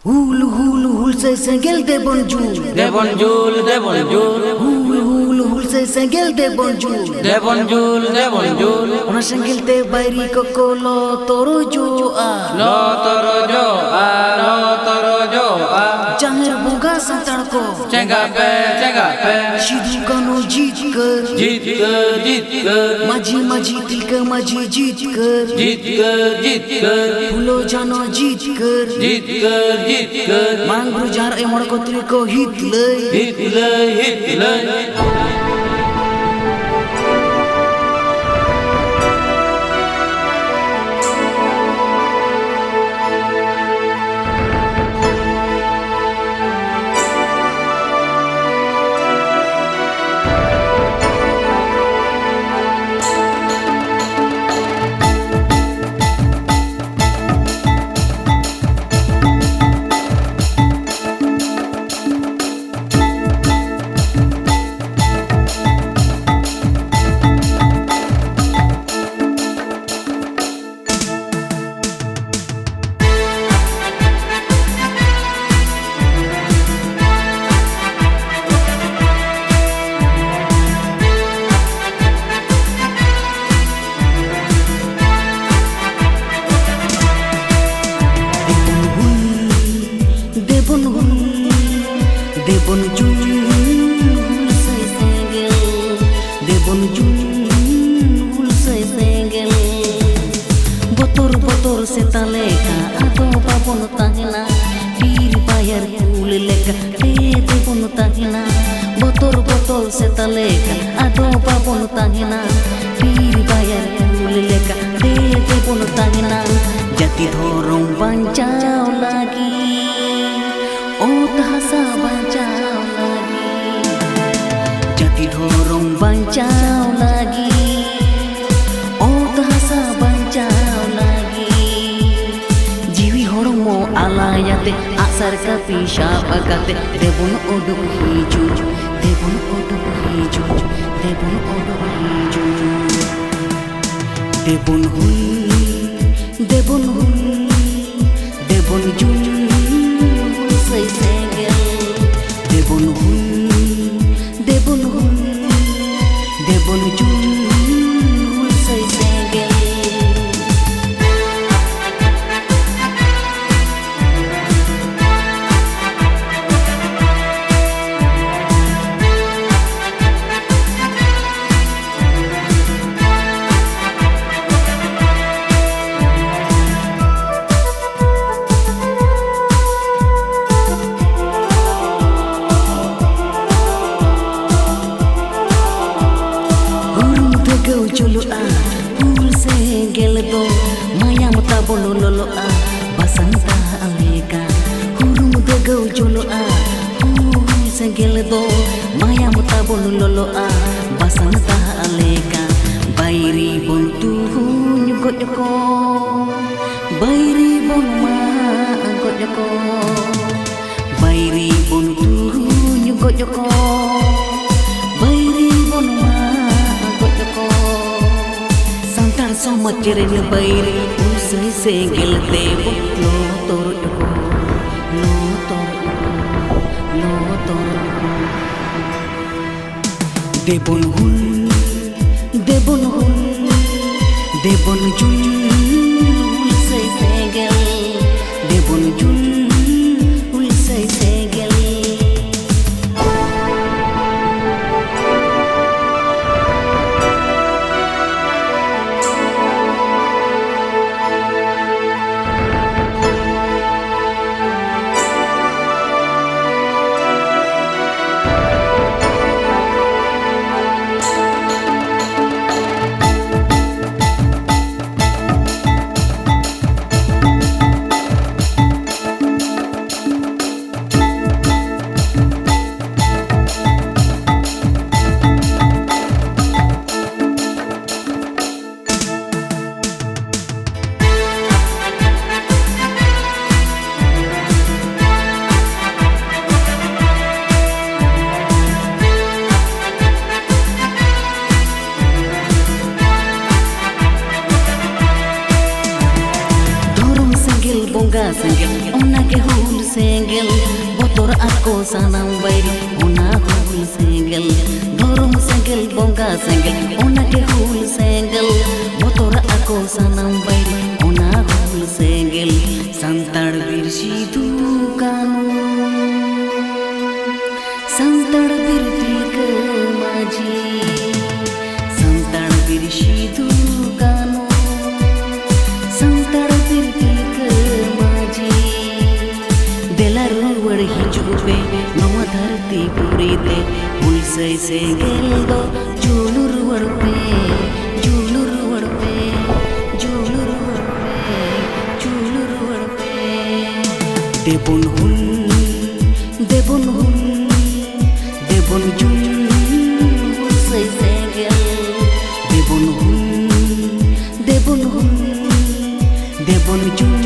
Hul say sengel de bonjour. De bonjour, de bonjour. Hul say sengel de bonjour. De bonjour, de bonjour. Ona sengel te bairi kokolo toro jo a. Lo toro jo a, lo toro jo a. Jangar bunga santan ko. Cengga pe. Sidhu kano jeet kar. जीत कर Maji maji tilka maji jeet kar. जीत कर Fulo jano jeet kar. जीत कर Mangru jar emor kotri ko hit lay. हित ले Debon jun hul say sengel. Debon jun hul say sengel. Botor setaleka ado babon tahina. Bir bayar hul leka debon tahina. Botor setaleka ado babon tahina. Bir bayar hul leka debon tahina. Jati dhorong bancau lagi. Oh tahasa bancau lagi, jati dhorong bancau lagi. Oh tahasa bancau lagi. Jiwi hormo alayate asar ka pisha agate. Debon odok hiju, debon odok hiju, debon odok hiju. Debon jun say sengel. Debon jun say sengel. Jolo a hul sengel do mayam tabolo lolo a basanta aleka. Hurum degau jolo a hul sengel do mayam tabolo lolo a basanta aleka. Bairi bontu nyugot ko, bairi bon ma got ko, bairi bontu nyugot ko, bairi bon ma. Sama keren bairi usai sengel debo lo toro ko, lo toro ko, lo toro ko. Debon jun usai sengel. Debon jun usai sengel. sanam bairi ona hul sengel dhorom sengel bonga sengel ona ke hul sengel motora ako sanam bairi ona hul sengel santar bir sidhu kanu santar bir tilka maji santar bir sidhu kanu santar bir tilka maji delaruwar hijupe nowa dharti puri te ulsai sengel do juluruwar pe juluruwar pe juluruwar pe juluruwar pe debon hul debon hul debon jul ulsai sengel debon hul debon hul debon jul